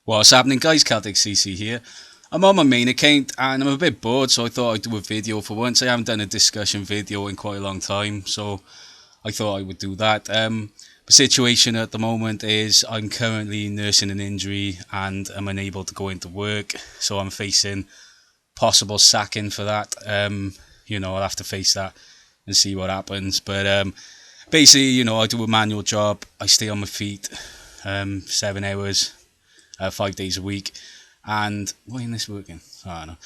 What's happening, guys? Celtic CC here. I'm on my main account and I'm a bit bored, so I thought I'd do a video for once. I haven't done a discussion video in quite a long time, so I thought I would do that. The situation at the moment is I'm currently nursing an injury and I'm unable to go into work, so I'm facing possible sacking for that. I'll have to face that and see what happens. But basically, I do a manual job. I stay on my feet 7 hours, 5 days a week. And why isn't this working? I don't know.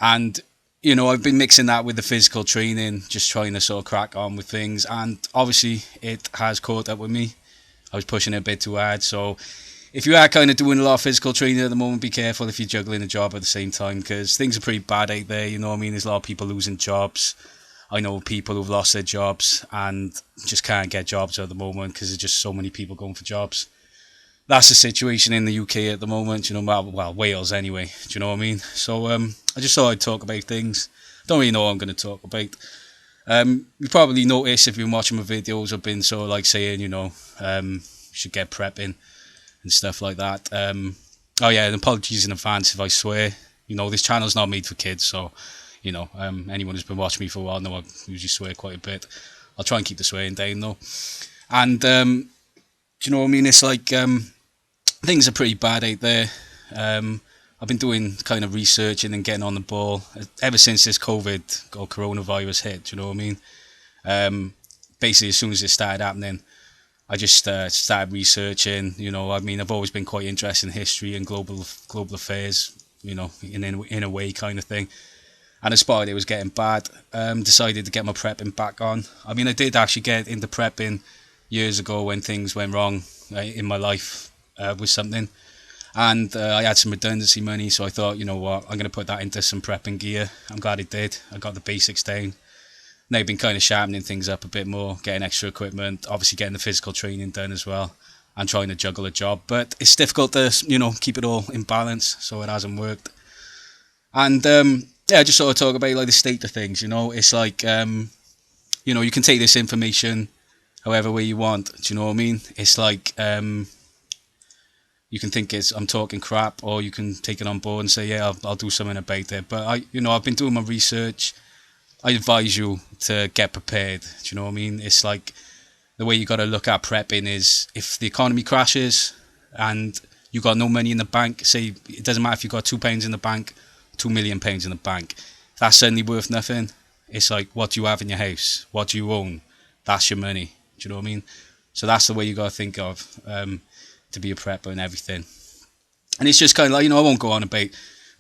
And I've been mixing that with the physical training, just trying to sort of crack on with things. And obviously, it has caught up with me. I was pushing it a bit too hard. So if you are kind of doing a lot of physical training at the moment, be careful if you're juggling a job at the same time, because things are pretty bad out there. You know what I mean? There's a lot of people losing jobs. I know people who've lost their jobs and just can't get jobs at the moment because there's just so many people going for jobs. That's the situation in the UK at the moment, well, Wales anyway, do you know what I mean? So I just thought I'd talk about things. Don't really know what I'm going to talk about. You probably noticed if you've been watching my videos, I've been sort of like saying, you should get prepping and stuff like that. Oh yeah, and apologies in advance if I swear. This channel's not made for kids, so, anyone who's been watching me for a while know I usually swear quite a bit. I'll try and keep the swearing down though. And, do you know what I mean? It's like, things are pretty bad out there. I've been doing kind of researching and getting on the ball ever since this COVID or coronavirus hit. Do you know what I mean? Basically, as soon as it started happening, I just started researching. I've always been quite interested in history and global affairs. In a way, kind of thing. And I spotted it was getting bad. Decided to get my prepping back on. I did actually get into prepping years ago when things went wrong in my life with something, and I had some redundancy money, so I thought, you know what, I'm going to put that into some prepping gear. I'm glad I did. I got the basics down. Now I've been kind of sharpening things up a bit more, getting extra equipment, obviously getting the physical training done as well, and trying to juggle a job, but it's difficult to keep it all in balance, so it hasn't worked. And I just sort of talk about like the state of things. It's like you can take this information however way you want. Do you know what I mean? It's like you can think I'm talking crap, or you can take it on board and say, yeah, I'll do something about it. But I've been doing my research. I advise you to get prepared. Do you know what I mean? It's like the way you got to look at prepping is if the economy crashes and you got no money in the bank. Say it doesn't matter if you got £2 in the bank, £2 million in the bank. That's suddenly worth nothing. It's like, what do you have in your house? What do you own? That's your money. Do you know what I mean? So that's the way you got to think of to be a prepper and everything. And it's just kind of like, I won't go on about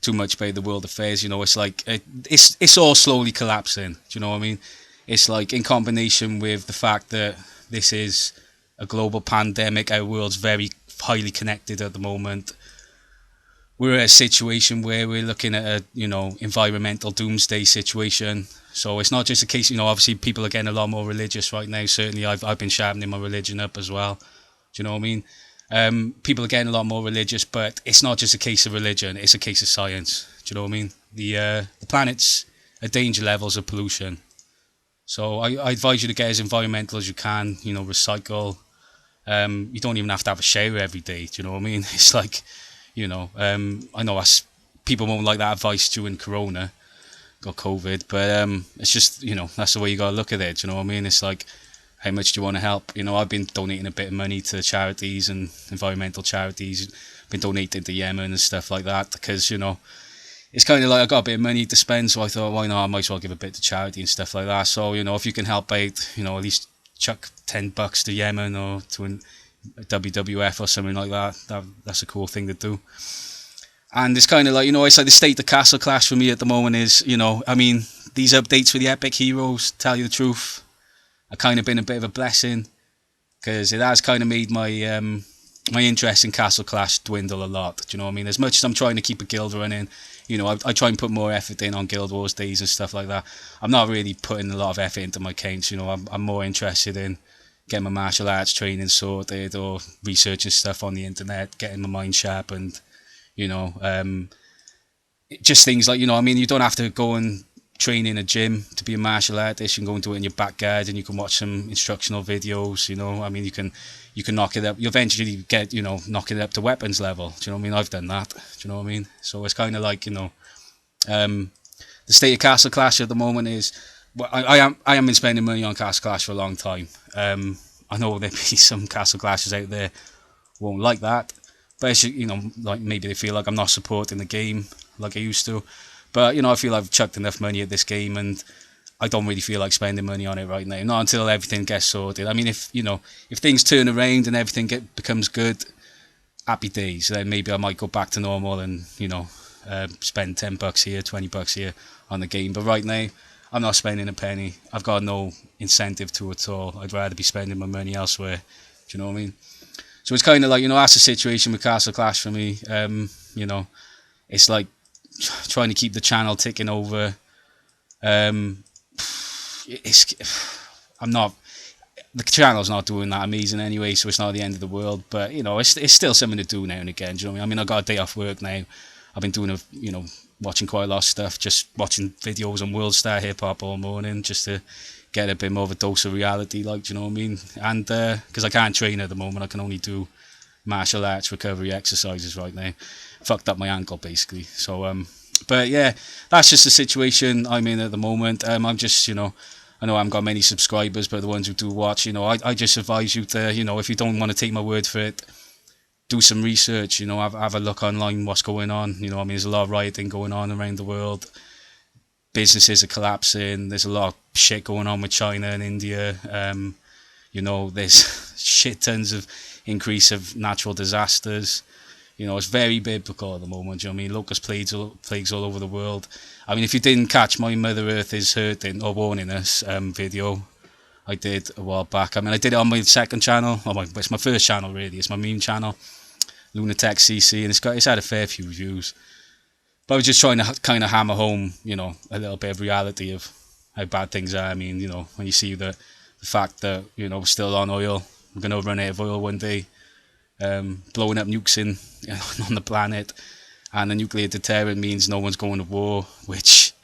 too much about the world affairs. It's like it's all slowly collapsing. Do you know what I mean? It's like in combination with the fact that this is a global pandemic, our world's very highly connected at the moment. We're at a situation where we're looking at a environmental doomsday situation. So it's not just a case, obviously people are getting a lot more religious right now. Certainly I've been sharpening my religion up as well. Do you know what I mean? People are getting a lot more religious, but it's not just a case of religion, it's a case of science. Do you know what I mean? The planet's at danger levels of pollution. So I advise you to get as environmental as you can, recycle. You don't even have to have a shower every day. Do you know what I mean? It's like, I know people won't like that advice during Corona, got COVID, but it's just, that's the way you got to look at it. Do you know what I mean? It's like, how much do you want to help? I've been donating a bit of money to charities and environmental charities, been donating to Yemen and stuff like that, because, it's kind of like I got a bit of money to spend, so I thought, why not? I might as well give a bit to charity and stuff like that. So, if you can help out, at least chuck $10 to Yemen or to a WWF or something like that's a cool thing to do. And it's kind of like, it's like the state of Castle Clash for me at the moment is, these updates for the Epic Heroes, tell you the truth, have kind of been a bit of a blessing, because it has kind of made my my interest in Castle Clash dwindle a lot. Do you know what I mean? As much as I'm trying to keep a guild running, I try and put more effort in on Guild Wars days and stuff like that. I'm not really putting a lot of effort into my accounts. I'm more interested in getting my martial arts training sorted, or researching stuff on the internet, getting my mind sharpened. Just things like, you don't have to go and train in a gym to be a martial artist. You can go into it in your backyard and you can watch some instructional videos. I mean, you can knock it up. You eventually get, knock it up to weapons level. Do you know what I mean? I've done that. Do you know what I mean? So it's kind of like, um, the state of Castle Clash at the moment is, well, I am been spending money on Castle Clash for a long time. I know there be some Castle Clashes out there who won't like that, but it's, like maybe they feel like I'm not supporting the game like I used to. But I feel I've chucked enough money at this game, and I don't really feel like spending money on it right now. Not until everything gets sorted. I mean, if things turn around and everything becomes good, happy days. Then maybe I might go back to normal and spend $10 here, $20 here on the game. But right now, I'm not spending a penny. I've got no incentive to at all. I'd rather be spending my money elsewhere. Do you know what I mean? So it's kind of like, that's the situation with Castle Clash for me. It's like trying to keep the channel ticking over. I'm not. The channel's not doing that amazing anyway, so it's not the end of the world. But it's still something to do now and again. Do you know what I mean? I got a day off work now. I've been doing watching quite a lot of stuff, just watching videos on World Star Hip Hop all morning, just to get a bit more of a dose of reality, like, do you know what I mean? And because I can't train at the moment, I can only do martial arts recovery exercises right now. Fucked up my ankle basically. So but yeah, that's just the situation I'm in at the moment. I'm just, I know I haven't got many subscribers, but the ones who do watch, I just advise you to, if you don't want to take my word for it, do some research, have a look online what's going on. I mean, there's a lot of rioting going on around the world. Businesses are collapsing. There's a lot of shit going on with China and India. There's shit tons of increase of natural disasters. It's very biblical at the moment. Do you know what I mean? Locust plagues all over the world. I mean, if you didn't catch my Mother Earth is Hurting or Warning Us video, I did a while back. I mean, I did it on my second channel. It's my first channel really. It's my meme channel, Lunatic CC, and it's had a fair few views. But I was just trying to kind of hammer home, a little bit of reality of how bad things are. I mean, when you see the fact that we're still on oil, we're going to run out of oil one day. Blowing up nukes on the planet, and a nuclear deterrent means no one's going to war, which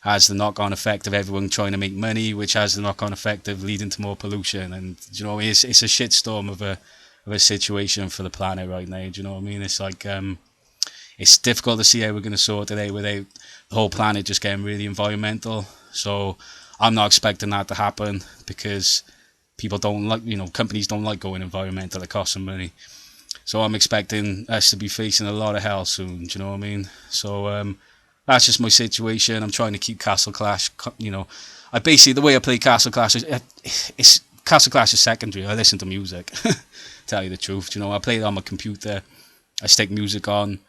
has the knock-on effect of everyone trying to make money, which has the knock-on effect of leading to more pollution. And it's a shitstorm of a situation for the planet right now. Do you know what I mean? It's like it's difficult to see how we're going to sort it out without the whole planet just getting really environmental. So I'm not expecting that to happen because people don't like, companies don't like going environmental. It costs them money. So I'm expecting us to be facing a lot of hell soon. Do you know what I mean? So that's just my situation. I'm trying to keep Castle Clash. I basically, the way I play Castle Clash is Castle Clash is secondary. I listen to music. Tell you the truth. I play it on my computer. I stick music on.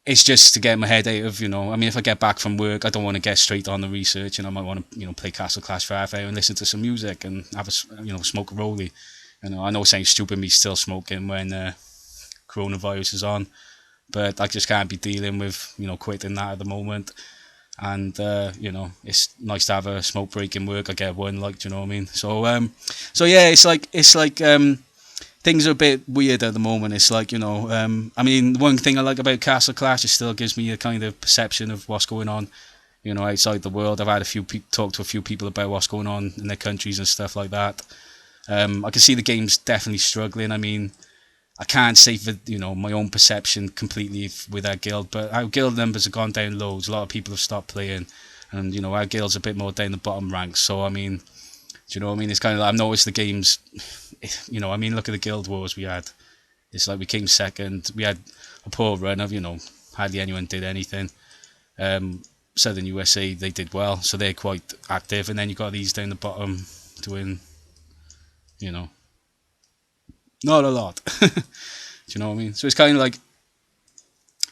It's just to get my head out of, I mean, if I get back from work, I don't want to get straight on the research, and I might want to, play Castle Clash for half an hour and listen to some music and have a, smoke a rollie. I know it sounds stupid me still smoking when coronavirus is on, but I just can't be dealing with, quitting that at the moment. And, it's nice to have a smoke break in work. I get one, like, do you know what I mean? So yeah, it's like, things are a bit weird at the moment. It's like, I mean, one thing I like about Castle Clash, it still gives me a kind of perception of what's going on, outside the world. I've had talk to a few people about what's going on in their countries and stuff like that. I can see the game's definitely struggling. I mean, I can't say for, my own perception completely with our guild, but our guild numbers have gone down loads. A lot of people have stopped playing, and, our guild's a bit more down the bottom ranks. So, I mean, do you know what I mean? It's kind of like, I've noticed the game's, I mean, look at the guild wars we had. It's like we came second. We had a poor run of, hardly anyone did anything. Southern USA, they did well, so they're quite active. And then you got these down the bottom doing, not a lot. Do you know what I mean? So it's kind of like,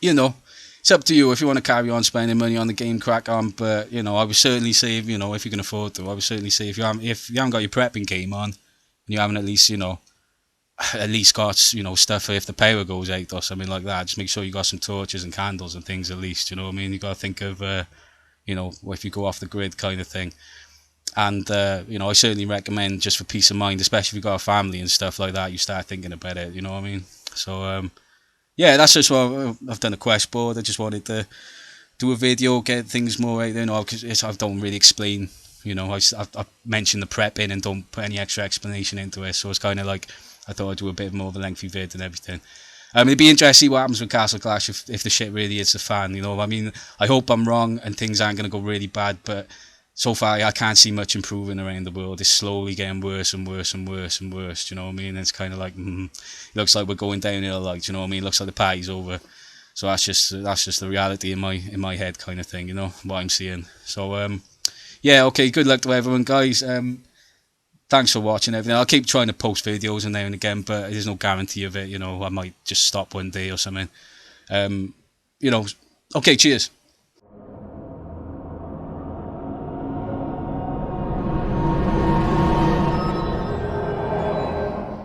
it's up to you if you want to carry on spending money on the game, crack on. But I would certainly say, if you can afford to, I would certainly say if you haven't got your prepping game on, and you haven't at least got stuff for if the power goes out or something like that, just make sure you got some torches and candles and things at least. You know what I mean? You got to think of if you go off the grid kind of thing. And I certainly recommend, just for peace of mind, especially if you've got a family and stuff like that, you start thinking about it. You know what I mean? So yeah, that's just what I've done, a quest board. I just wanted to do a video, get things more out there, because I don't really explain. I mentioned the prepping and don't put any extra explanation into it, so it's kind of like I thought I'd do a bit more of a lengthy vid and everything. It'd be interesting to see what happens with Castle Clash if the shit really hits the fan. I mean, I hope I'm wrong and things aren't going to go really bad, but so far I can't see much improving around the world. It's slowly getting worse and worse and worse and worse. Do you know what I mean? It's kind of like it looks like we're going downhill. Like, do you know what I mean? It looks like the party's over. So that's just the reality in my head kind of thing. What I'm seeing. So yeah, okay. Good luck to everyone, guys. Thanks for watching everything. I'll keep trying to post videos now and again, but there's no guarantee of it. I might just stop one day or something. Um, you know. Okay. Cheers.